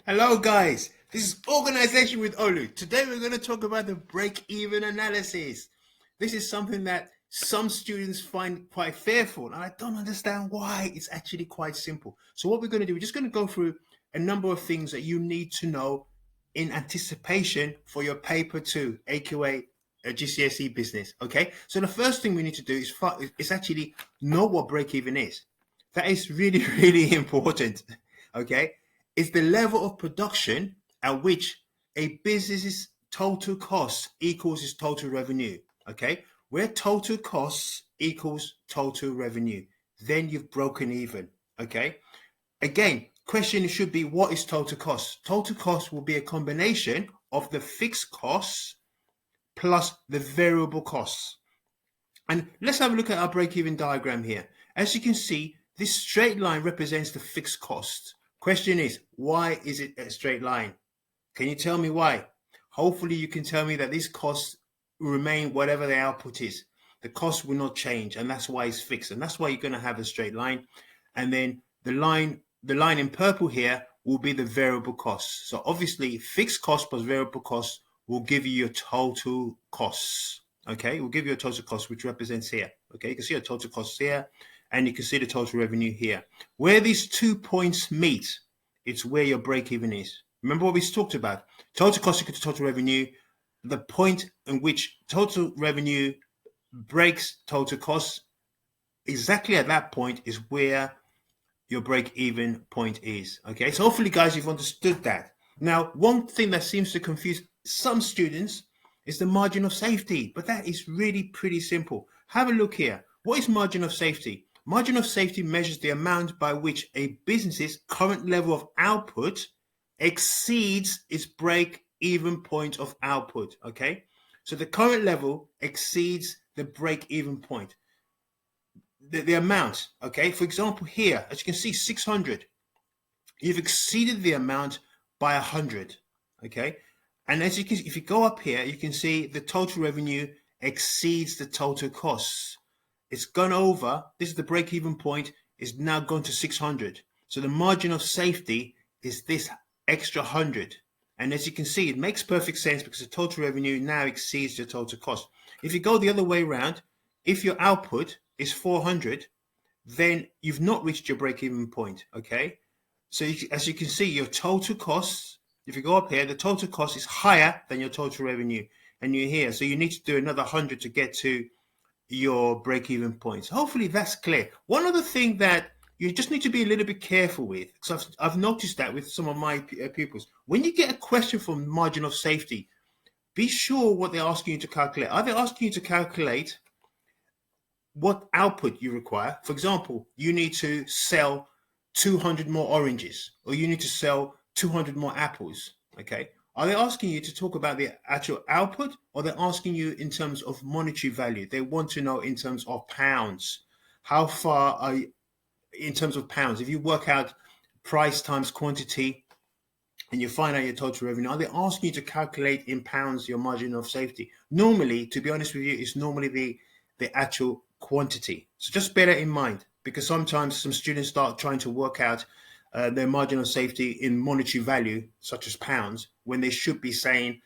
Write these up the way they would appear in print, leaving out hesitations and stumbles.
Hello guys, this is Organization with Olu. Today we're going to talk about the break-even analysis. This is something that some students find quite fearful, and I don't understand why. It's actually quite simple. So what we're going to do, we're just going to go through a number of things that you need to know in anticipation for your paper 2, aka a GCSE business. Okay, so the first thing we need to do is actually know what break-even is. That is really, really important. Okay, it's the level of production at which a business's total cost equals its total revenue. Okay, where total costs equals total revenue, then you've broken even. Okay, again, question should be, what is total cost? Total cost will be a combination of the fixed costs plus the variable costs. And let's have a look at our break-even diagram here. As you can see, this straight line represents the fixed cost. Question is, why is it a straight line? Can you tell me why? Hopefully you can tell me that these costs will remain whatever the output is. The cost will not change, and that's why it's fixed. And that's why you're going to have a straight line. And then the line in purple here will be the variable costs. So obviously fixed cost plus variable costs will give you your total costs. Okay, we'll give you a total cost, which represents here. Okay, you can see a total cost here, and you can see the total revenue here. Where these 2 points meet, it's where your break even is. Remember what we talked about? Total cost equal to total revenue. The point in which total revenue breaks total costs, exactly at that point is where your break even point is. Okay, so hopefully guys, you've understood that. Now, one thing that seems to confuse some students is the margin of safety, but that is really pretty simple. Have a look here. What is margin of safety? Margin of safety measures the amount by which a business's current level of output exceeds its break-even point of output. Okay, so the current level exceeds the break-even point. The amount. Okay, for example, here, as you can see, 600. You've exceeded the amount by 100. Okay, and as you can, if you go up here, you can see the total revenue exceeds the total costs. It's gone over. This is the break-even point. Is now gone to 600. So the margin of safety is this extra 100. And as you can see, it makes perfect sense because the total revenue now exceeds your total cost. If you go the other way around, if your output is 400, then you've not reached your break-even point. Okay. So as you can see, your total costs, if you go up here, the total cost is higher than your total revenue, and you're here. So you need to do another 100 to get to your break-even points. Hopefully that's clear. One other thing that you just need to be a little bit careful with, because I've noticed that with some of my pupils, when you get a question from margin of safety, be sure what they're asking you to calculate. Are they asking you to calculate what output you require? For example, you need to sell 200 more oranges, or you need to sell 200 more apples. Okay, are they asking you to talk about the actual output, or they're asking you in terms of monetary value? They want to know in terms of pounds. How far are you in terms of pounds? If you work out price times quantity and you find out your total revenue, are they asking you to calculate in pounds your margin of safety? Normally, to be honest with you, it's normally the actual quantity. So just bear that in mind, because sometimes some students start trying to work out their margin of safety in monetary value, such as pounds, when they should be saying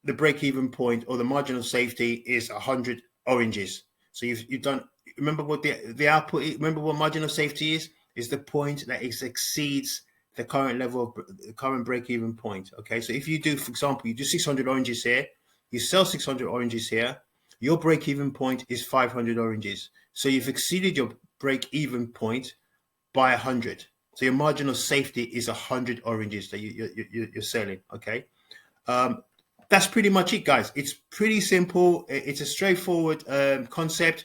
the break-even point or the margin of safety is 100 oranges. So you've done. Remember what the output. Remember what margin of safety is? Is the point that exceeds the current level of the current break-even point. Okay, so if you do, for example, you do 600 oranges here, you sell 600 oranges here, your break-even point is 500 oranges. So you've exceeded your break-even point by 100. So your margin of safety is 100 oranges that you're selling. Okay, that's pretty much it, guys. It's pretty simple. It's a straightforward concept.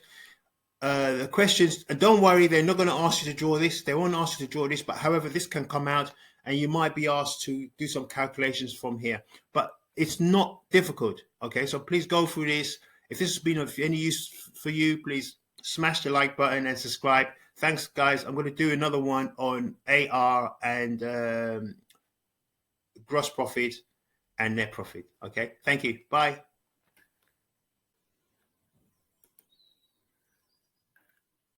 The questions, and don't worry, they're not going to ask you to draw this. They won't ask you to draw this, but however, this can come out and you might be asked to do some calculations from here. But it's not difficult. Okay, so please go through this. If this has been of any use for you, please smash the like button and subscribe. Thanks, guys. I'm going to do another one on AR and gross profit and net profit. Okay, thank you. Bye.